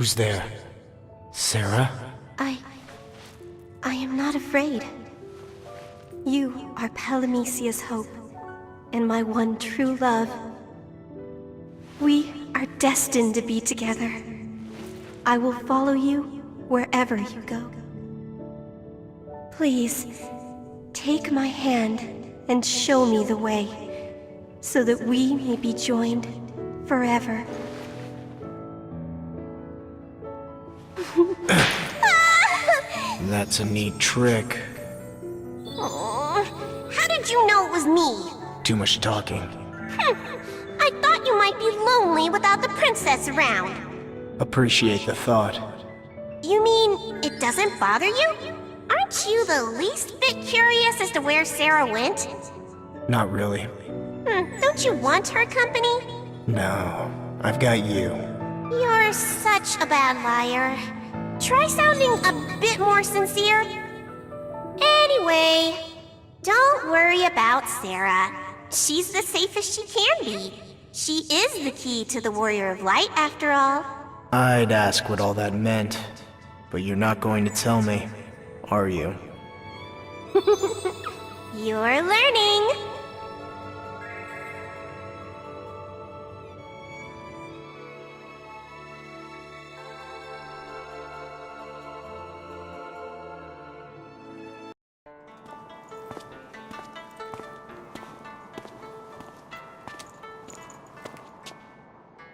Who's there? Sarah? I am not afraid. You are Palamecia's hope, and my one true love. We are destined to be together. I will follow you wherever you go. Please, take my hand and show me the way, so that we may be joined forever. That's a neat trick. How did you know it was me? Too much talking. I thought you might be lonely without the princess around. Appreciate the thought. You mean it doesn't bother you? Aren't you the least bit curious as to where Sarah went? Not really. Don't you want her company? No, I've got you. You're such a bad liar. Try sounding a bit more sincere. Anyway, don't worry about Sarah. She's the safest she can be. She is the key to the Warrior of Light, after all. I'd ask what all that meant, but you're not going to tell me, are you? You're learning.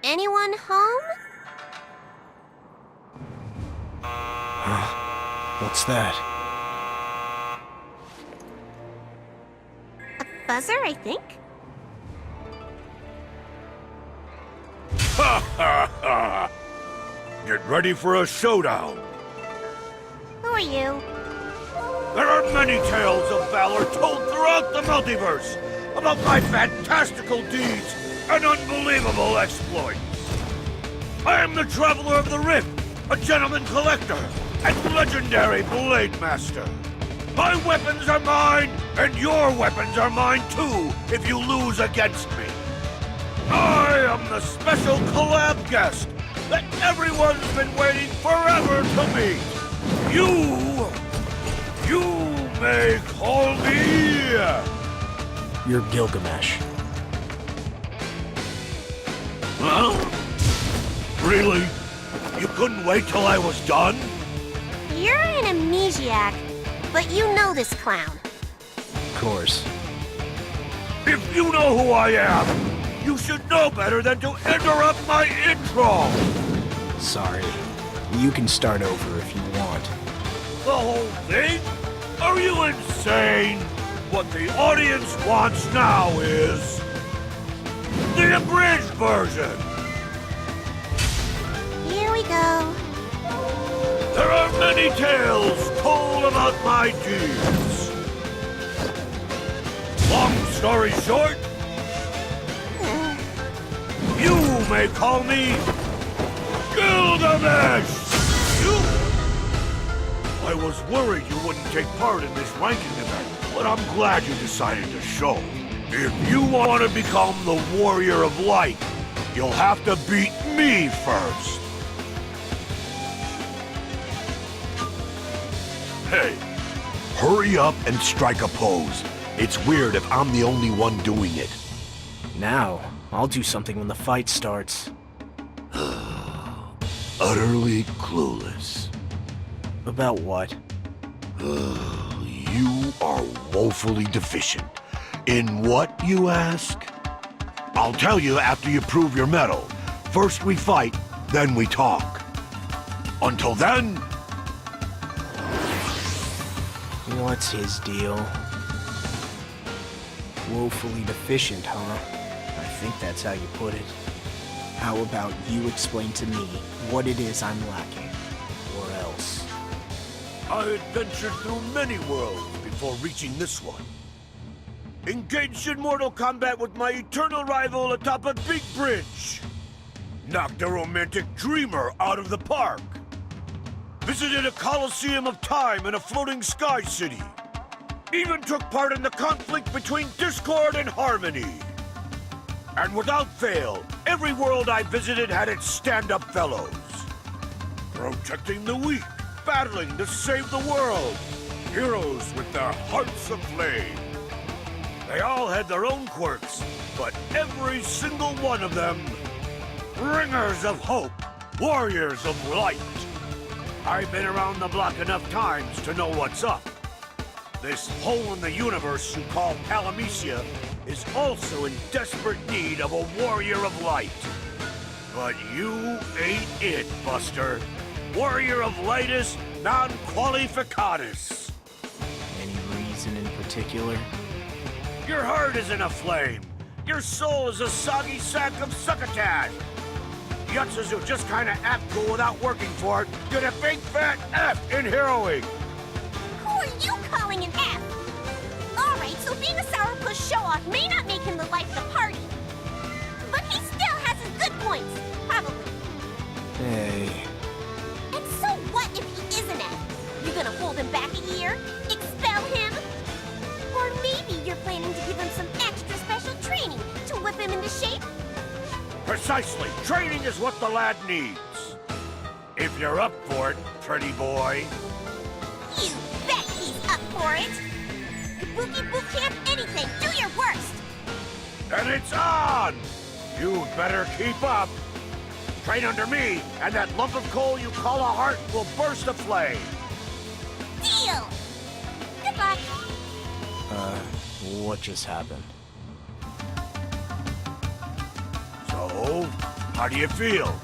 Anyone home? What's that? A buzzer, I think. Ha ha ha! Get ready for a showdown. Who are you? There are many tales of valor told throughout the multiverse about my fantastical deeds and unbelievable exploits. I am the Traveler of the Rift, a gentleman collector, and legendary Blade Master. My weapons are mine, and your weapons are mine too, if you lose against me. I am the special collab guest that everyone's been waiting forever to meet. You may call me... You're Gilgamesh. Huh? Really? You couldn't wait till I was done? You're an amnesiac, but you know this clown. Of course. If you know who I am, you should know better than to interrupt my intro! Sorry. You can start over if you want. The whole thing? Are you insane? What the audience wants now is... the abridged version! Here we go. There are many tales told about my deeds. Long story short, you may call me Gilgamesh! I was worried you wouldn't take part in this ranking event, but I'm glad you decided to show. If you want to become the Warrior of Light, you'll have to beat me first. Hey, hurry up and strike a pose. It's weird if I'm the only one doing it. Now, I'll do something when the fight starts. Utterly clueless. About what? You are woefully deficient. In what, you ask? I'll tell you after you prove your mettle. First we fight, then we talk. Until then... What's his deal? Woefully deficient, huh? I think that's how you put it. How about you explain to me what it is I'm lacking? Or else. I adventured through many worlds before reaching this one. Engaged in mortal combat with my eternal rival atop a big bridge. Knocked a romantic dreamer out of the park. Visited a coliseum of time in a floating sky city. Even took part in the conflict between discord and harmony. And without fail, every world I visited had its stand-up fellows. protecting the weak, battling to save the world. Heroes with their hearts aflame. They all had their own quirks, but every single one of them, bringers of hope, warriors of light. I've been around the block enough times to know what's up. This hole in the universe you call Palamecia is also in desperate need of a warrior of light. But you ain't it, Buster. Warrior of Lightus non qualificatus. Any reason in particular? Your heart isn't aflame. Your soul is a soggy sack of succotash. Yutzes who just kinda act cool without working for it get a big fat F in heroing. Who are you calling an F? Alright, so being a sourpuss show-off may not make him the life of the party. But he still has his good points, probably. Hey. And so what if he is an F? You gonna hold him back a year? Expel him? Or maybe you're planning to give him some extra special training to whip him into shape? Precisely. Training is what the lad needs. If you're up for it, pretty boy. You bet he's up for it! Kabuki boot camp anything, do your worst! And it's on! You'd better keep up. Train under me, and that lump of coal you call a heart will burst aflame. Deal! Good luck! What just happened? So, how do you feel?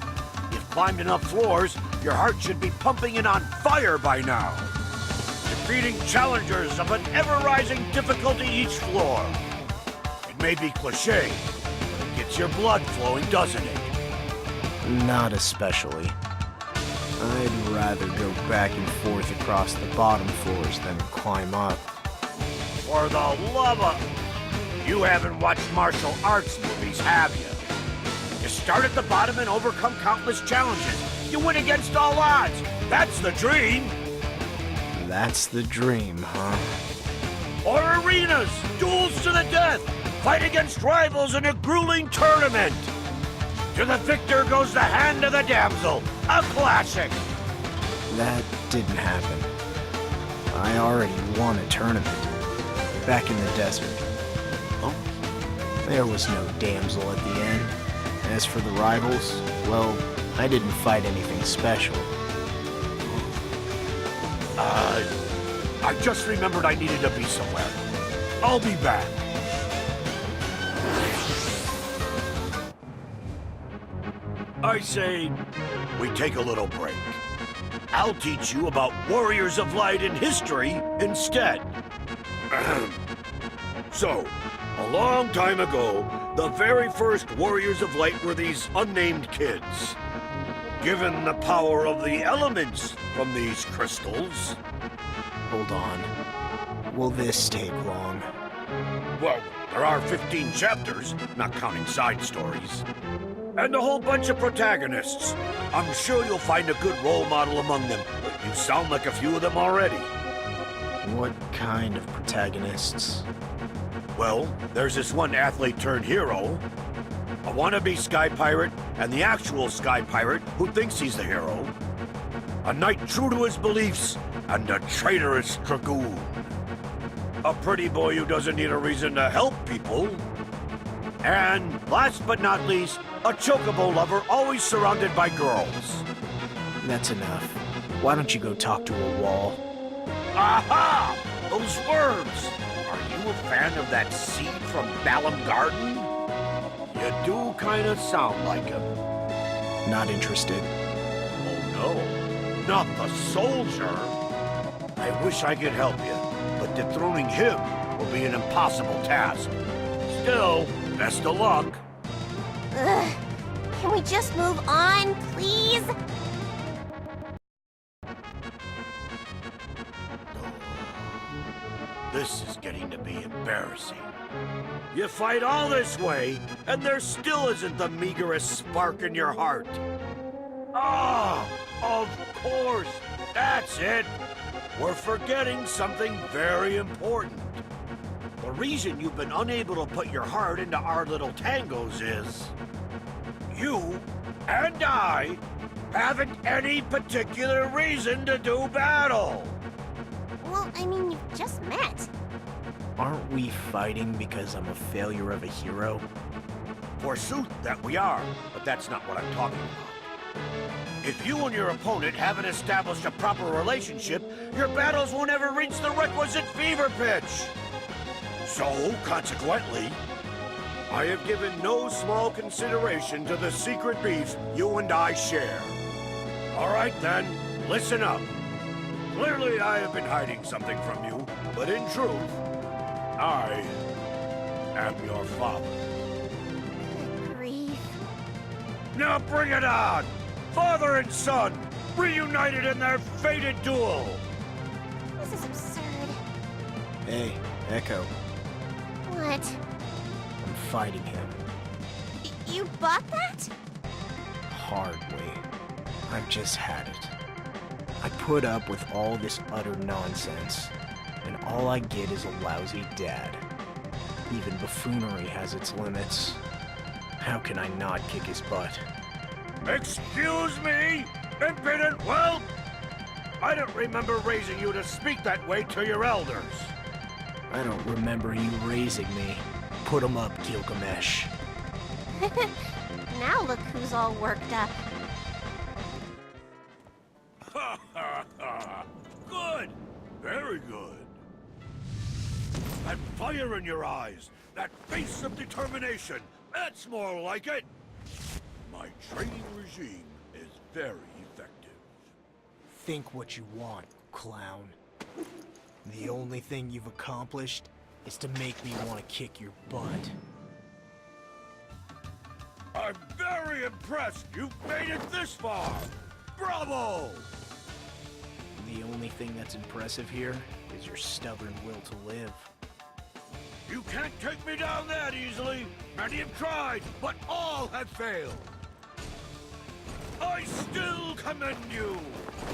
You've climbed enough floors, your heart should be pumping and on fire by now. Defeating challengers of an ever-rising difficulty each floor. It may be cliché, but it gets your blood flowing, doesn't it? Not especially. I'd rather go back and forth across the bottom floors than climb up. For the love of... You haven't watched martial arts movies, have you? You start at the bottom and overcome countless challenges. You win against all odds. That's the dream. That's the dream, huh? Or arenas, duels to the death, fight against rivals in a grueling tournament. To the victor goes the hand of the damsel, a classic. That didn't happen. I already won a tournament. Back in the desert. Huh? There was no damsel at the end. As for the rivals, well, I didn't fight anything special. I just remembered I needed to be somewhere. I'll be back. I say, we take a little break. I'll teach you about warriors of light in history instead. So, a long time ago, the very first warriors of light were these unnamed kids. Given the power of the elements from these crystals... Hold on. Will this take long? Well, there are 15 chapters, not counting side stories. And a whole bunch of protagonists. I'm sure you'll find a good role model among them. You sound like a few of them already. What kind of protagonists? Well, there's this one athlete-turned-hero, a wannabe sky pirate, and the actual sky pirate who thinks he's the hero, a knight true to his beliefs, and a traitorous dragoon. A pretty boy who doesn't need a reason to help people. And last but not least, a chocobo lover always surrounded by girls. That's enough. Why don't you go talk to a wall? Aha! Those words! Are you a fan of that seed from Balam Garden? You do kind of sound like him. Not interested. Oh no, not the soldier! I wish I could help you, but dethroning him will be an impossible task. Still, best of luck. Ugh. Can we just move on, please? This is getting to be embarrassing. You fight all this way, and there still isn't the meagerest spark in your heart. Ah, of course, that's it. We're forgetting something very important. The reason you've been unable to put your heart into our little tangos is... you and I haven't any particular reason to do battle. Well, I mean, you've just met. Aren't we fighting because I'm a failure of a hero? Forsooth that we are, but that's not what I'm talking about. If you and your opponent haven't established a proper relationship, your battles will never reach the requisite fever pitch. So, consequently, I have given no small consideration to the secret beefs you and I share. All right then, listen up. Clearly I have been hiding something from you, but in truth, I am your father. Good grief. Now bring it on! Father and son, reunited in their fated duel! This is absurd. Hey, Echo, What? I'm fighting him. You bought that? Hard way. I've just had it. I put up with all this utter nonsense, and all I get is a lousy dad. Even buffoonery has its limits. How can I not kick his butt? Excuse me, impudent whelp! I don't remember raising you to speak that way to your elders. I don't remember you raising me. Put 'em up, Gilgamesh. Now look who's all worked up. Ha ha ha! Good! Very good. That fire in your eyes, that face of determination, that's more like it! My training regime is very effective. Think what you want, clown. The only thing you've accomplished is to make me want to kick your butt. I'm very impressed you've made it this far! Bravo! The only thing that's impressive here is your stubborn will to live. You can't take me down that easily! Many have tried, but all have failed! I still commend you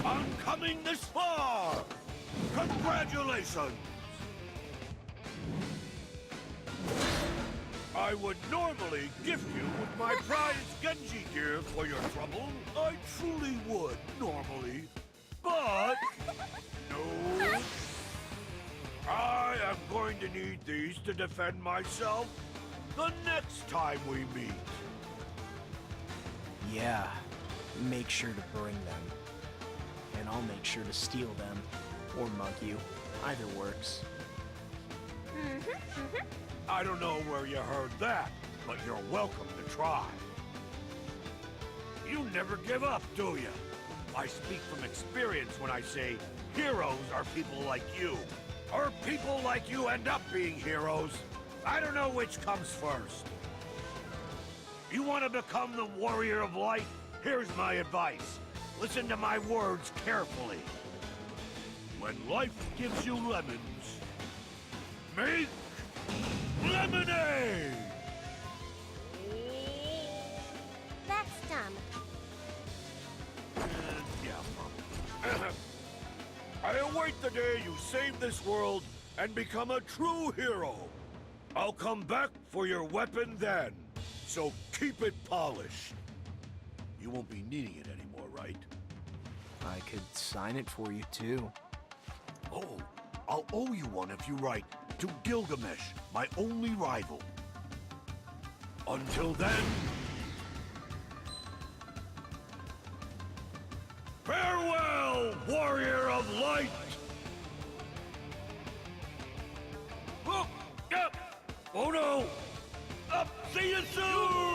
on coming this far! Congratulations! I would normally gift you with my prize Genji gear for your trouble. I truly would, normally. But... no. I am going to need these to defend myself the next time we meet. Yeah, make sure to bring them. And I'll make sure to steal them. Or mug you. Either works. I don't know where you heard that, but you're welcome to try. You never give up, do you? I speak from experience when I say heroes are people like you. Or people like you end up being heroes. I don't know which comes first. You want to become the warrior of light? Here's my advice. Listen to my words carefully. When life gives you lemons, make lemonade! That's dumb. Yeah. I await the day you save this world and become a true hero. I'll come back for your weapon then, so keep it polished. You won't be needing it anymore, right? I could sign it for you, too. Oh, I'll owe you one if you write, to Gilgamesh, my only rival. Until then... farewell, warrior of light! Oh, yeah. Oh no! See you soon!